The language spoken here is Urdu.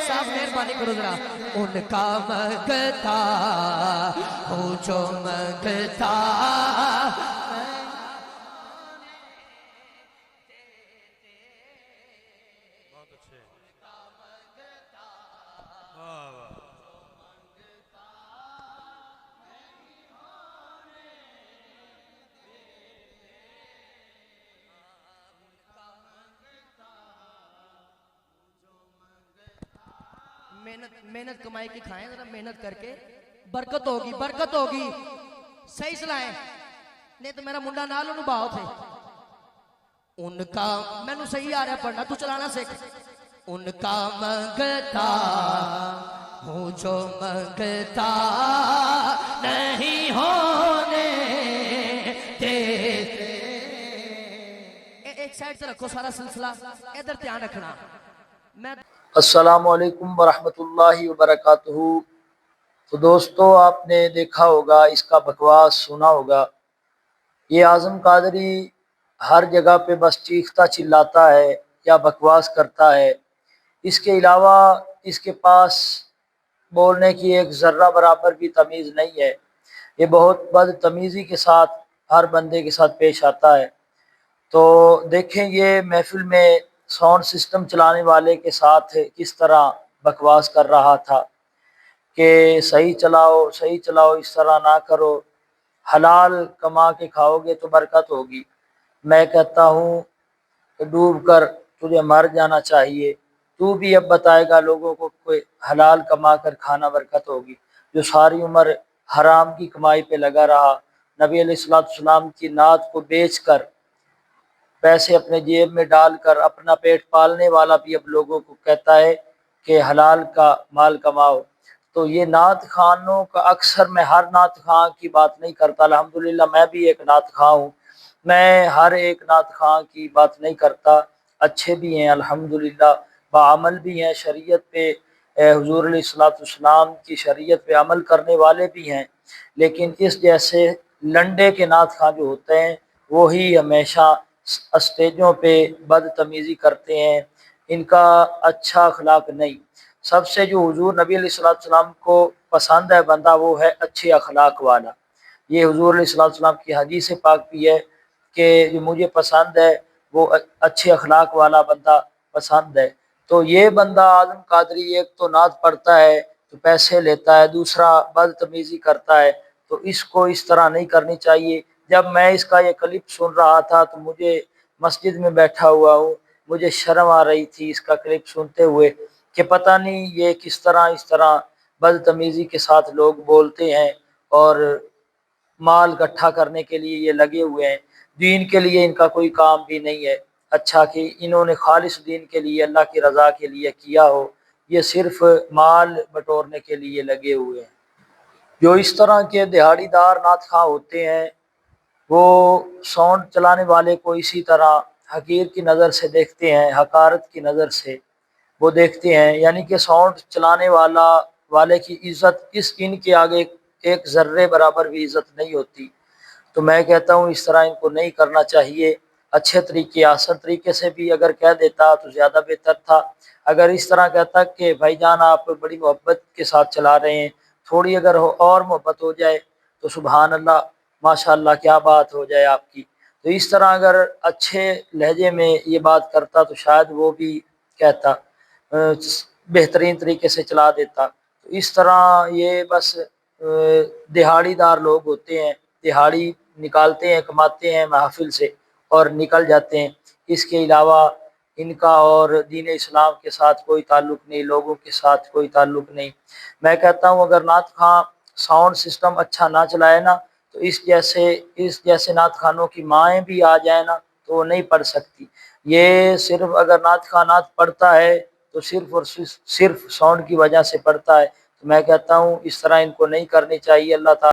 صاحب مہربانی کرو ذرا ان کا منگتا ہوں جو منگتا بہت اچھے واہ واہ محنت کمائی کی کھائیں ذرا محنت کر کے برکت ہوگی برکت ہوگی صحیح چلائیں نہیں تو میرا منڈا نال انہوں باؤ تھے ان کا میں نے صحیح آ رہا پڑھنا تو چلانا سیکھ ان کا منگتا ہوں جو منگتا نہیں ہونے دیتے ایک سائڈ سے رکھو سارا سلسلہ ادھر دھیان رکھنا میں السلام علیکم ورحمۃ اللہ وبرکاتہ۔ تو دوستو آپ نے دیکھا ہوگا، اس کا بکواس سنا ہوگا۔ یہ اعظم قادری ہر جگہ پہ بس چیختا چلاتا ہے یا بکواس کرتا ہے، اس کے علاوہ اس کے پاس بولنے کی ایک ذرہ برابر بھی تمیز نہیں ہے۔ یہ بہت بدتمیزی کے ساتھ ہر بندے کے ساتھ پیش آتا ہے۔ تو دیکھیں یہ محفل میں ساؤنڈ سسٹم چلانے والے کے ساتھ کس طرح بکواس کر رہا تھا کہ صحیح چلاؤ، اس طرح نہ کرو، حلال کما کے کھاؤ گے تو برکت ہوگی۔ میں کہتا ہوں کہ ڈوب کر تجھے مر جانا چاہیے، تو بھی اب بتائے گا لوگوں کو کوئی حلال کما کر کھانا برکت ہوگی، جو ساری عمر حرام کی کمائی پہ لگا رہا، نبی علیہ السلام کی نعت کو بیچ کر پیسے اپنے جیب میں ڈال کر اپنا پیٹ پالنے والا بھی اب لوگوں کو کہتا ہے کہ حلال کا مال کماؤ۔ تو یہ نعت خوانوں کا اکثر، میں ہر نعت خواں کی بات نہیں کرتا، الحمدللہ میں بھی ایک نعت خواں ہوں، میں ہر ایک نعت خواں کی بات نہیں کرتا، اچھے بھی ہیں الحمدللہ، بعمل بھی ہیں، شریعت پہ حضور علیہ السلام کی شریعت پہ عمل کرنے والے بھی ہیں، لیکن اس جیسے لنڈے کے نعت خواں جو ہوتے ہیں وہی ہمیشہ اسٹیجوں پہ بدتمیزی کرتے ہیں، ان کا اچھا اخلاق نہیں۔ سب سے جو حضور نبی علیہ السلام کو پسند ہے بندہ وہ ہے اچھے اخلاق والا۔ یہ حضور علیہ السلام کی حدیث پاک بھی ہے کہ جو مجھے پسند ہے وہ اچھے اخلاق والا بندہ پسند ہے۔ تو یہ بندہ اعظم قادری ایک تو نعت پڑھتا ہے تو پیسے لیتا ہے، دوسرا بدتمیزی کرتا ہے، تو اس کو اس طرح نہیں کرنی چاہیے۔ جب میں اس کا یہ کلپ سن رہا تھا تو مجھے مسجد میں بیٹھا ہوا ہوں، مجھے شرم آ رہی تھی اس کا کلپ سنتے ہوئے کہ پتہ نہیں یہ کس طرح اس طرح بدتمیزی کے ساتھ لوگ بولتے ہیں اور مال اکٹھا کرنے کے لیے یہ لگے ہوئے ہیں، دین کے لیے ان کا کوئی کام بھی نہیں ہے اچھا کہ انہوں نے خالص دین کے لیے اللہ کی رضا کے لیے کیا ہو، یہ صرف مال بٹورنے کے لیے لگے ہوئے ہیں۔ جو اس طرح کے دہاڑی دار نعت خواں ہوتے ہیں وہ ساؤنڈ چلانے والے کو اسی طرح حقیر کی نظر سے دیکھتے ہیں، حقارت کی نظر سے وہ دیکھتے ہیں، یعنی کہ ساؤنڈ چلانے والے کی عزت ان کے آگے ایک ذرے برابر بھی عزت نہیں ہوتی۔ تو میں کہتا ہوں اس طرح ان کو نہیں کرنا چاہیے، اچھے طریقے آسان طریقے سے بھی اگر کہہ دیتا تو زیادہ بہتر تھا۔ اگر اس طرح کہتا کہ بھائی جان آپ بڑی محبت کے ساتھ چلا رہے ہیں، تھوڑی اگر اور محبت ہو جائے تو سبحان اللہ ماشاء اللہ کیا بات ہو جائے آپ کی، تو اس طرح اگر اچھے لہجے میں یہ بات کرتا تو شاید وہ بھی کہتا بہترین طریقے سے چلا دیتا۔ تو اس طرح یہ بس دہاڑی دار لوگ ہوتے ہیں، دہاڑی نکالتے ہیں، کماتے ہیں محافل سے اور نکل جاتے ہیں، اس کے علاوہ ان کا اور دین اسلام کے ساتھ کوئی تعلق نہیں، لوگوں کے ساتھ کوئی تعلق نہیں۔ میں کہتا ہوں اگر نعت خواں ساؤنڈ سسٹم اچھا نہ چلائے نا تو اس جیسے نعت خوانوں کی مائیں بھی آ جائیں نا تو وہ نہیں پڑھ سکتی۔ یہ صرف اگر نعت خواں نعت پڑھتا ہے تو صرف اور صرف ساؤنڈ کی وجہ سے پڑھتا ہے، تو میں کہتا ہوں اس طرح ان کو نہیں کرنی چاہیے۔ اللہ تعالیٰ